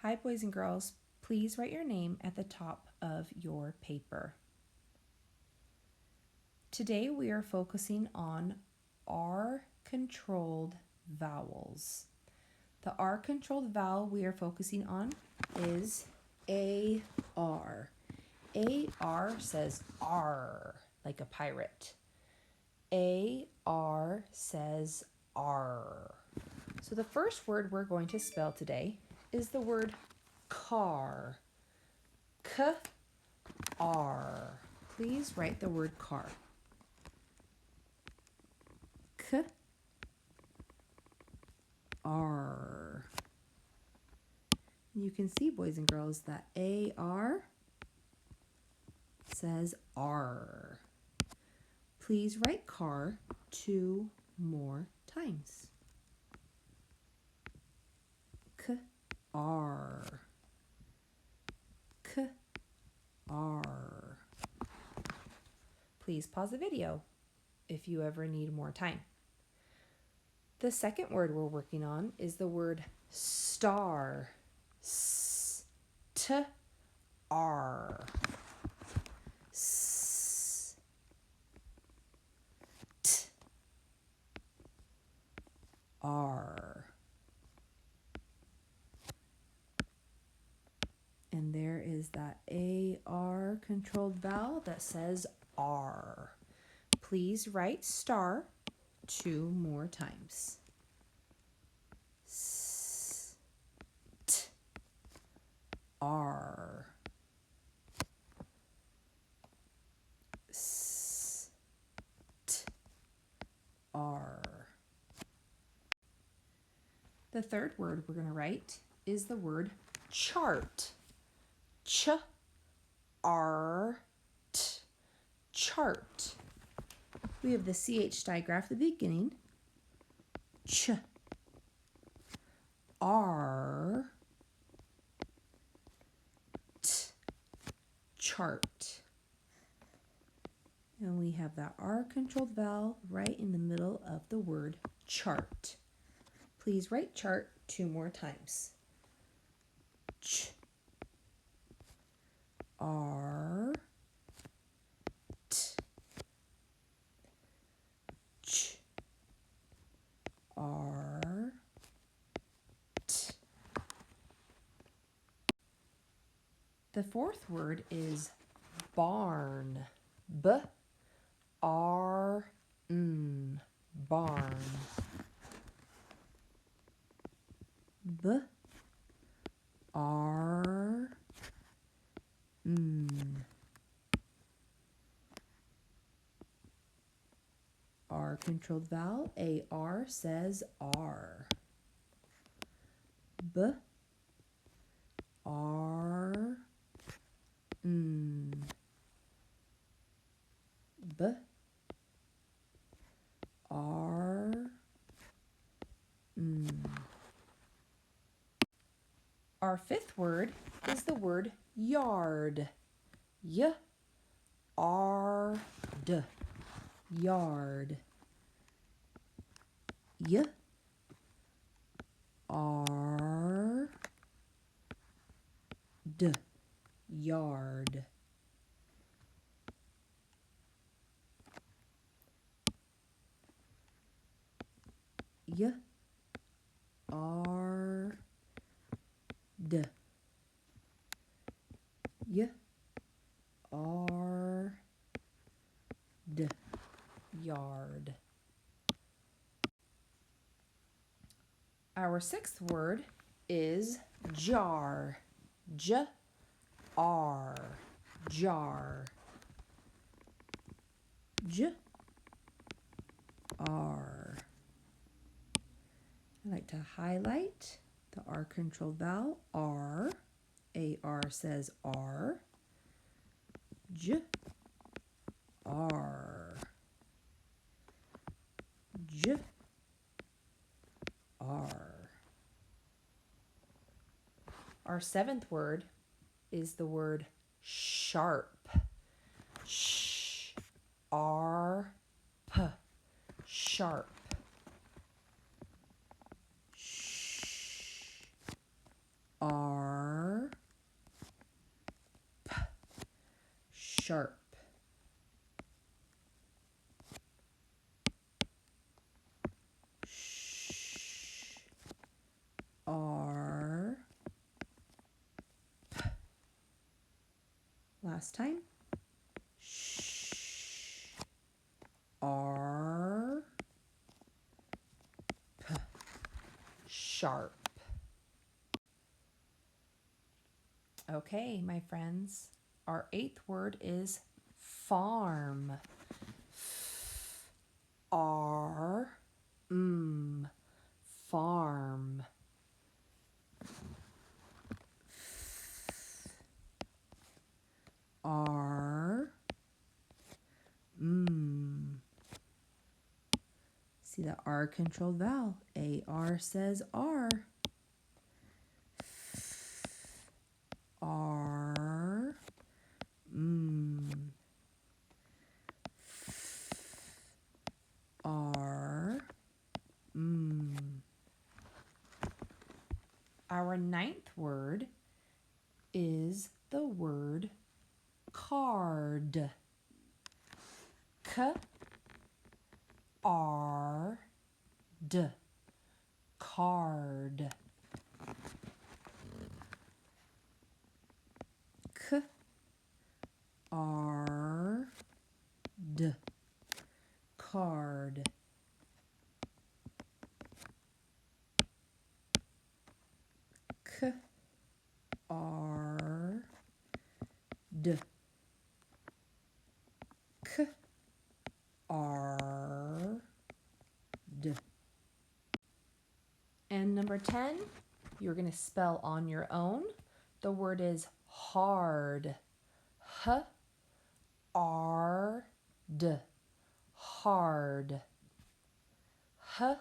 Hi, boys and girls. Please write your name at the top of your paper. Today we are focusing on R-controlled vowels. The R-controlled vowel we are focusing on is A-R. A-R says R, like a pirate. A-R says R. So the first word we're going to spell today is the word car. K-R. Please write the word car. K-R. You can see, boys and girls, that A-R says R. Please write car 2 more times. K-R. K-R. Please pause the video if you ever need more time. The second word we're working on is the word star. S-T-R. S-T-R. And there is that A-R controlled vowel that says R. Please write star 2 more times. S-T-R. S-T-R. The third word we're going to write is the word chart. Ch-R-T. Chart. We have the CH digraph at the beginning. Ch-R. T. Chart. And we have that R-controlled vowel right in the middle of the word chart. Please write chart 2 more times. Ch. R. T. Ch. R. T. The fourth word is barn. B-R-N. Barn. B-R-N. R controlled vowel, A-R says R. B-R-N. B-R-N. Our fifth word is the word yard. Y-R-D. Yard. Y-R-D. Yard. Y-R-D. Y-R-D. Yard. Our sixth word is jar. J-R. Jar. J-R. I like to highlight the R controlled vowel, R. A-R says R. J-R. J-R. Our seventh word is the word sharp. Sh-R-P. Sharp. R, P, sharp. Sh, R, P. Last time. Sh, R, P, sharp. Okay, my friends, our eighth word is farm. R, farm. R, See the R controlled vowel. AR says R. R, R, Our ninth word is the word card. K-R-D. Card. K-R-D. Card. K-R-D. K-R-D. And number 10, you're going to spell on your own. The word is hard. H-R-D. Hard. H-R-D.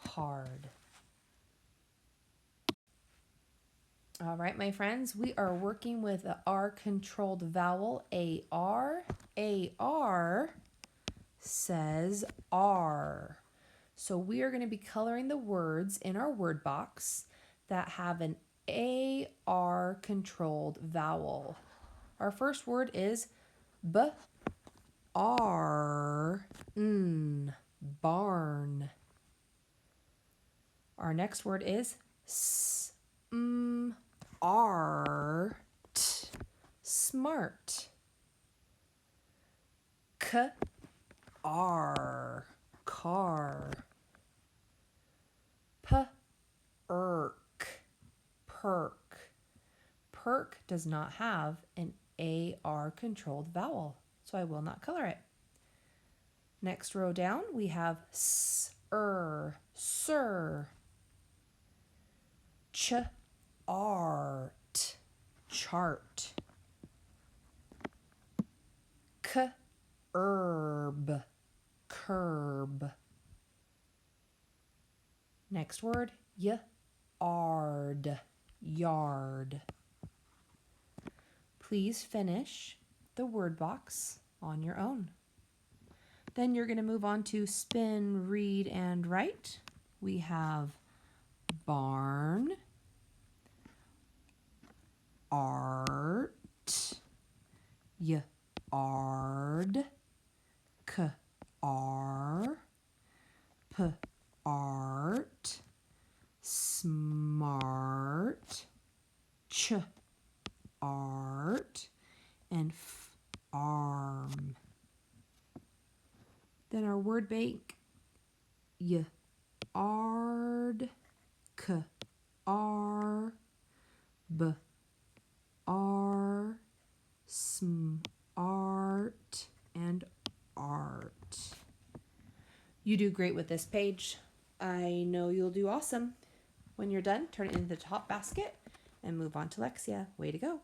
Hard. All right, my friends, we are working with the R-controlled vowel, A-R. A-R says R. So we are going to be coloring the words in our word box that have an A-R-controlled vowel. Our first word is B-R-N, barn. Our next word is S-M-R-T, smart. K-R, car. P-erk, perk. Perk does not have an AR controlled vowel, so I will not color it. Next row down, we have sir, Ch-art, chart. Curb, curb. Next word, yard, yard. Please finish the word box on your own. Then you're going to move on to spin, read, and write. We have barn, art, yard, car, p-art, smart, ch-art, and farm. Then our word bank, yard, k-r, b-r, smart, and art. You do great with this page. I know you'll do awesome. When you're done, turn it into the top basket and move on to Lexia. Way to go.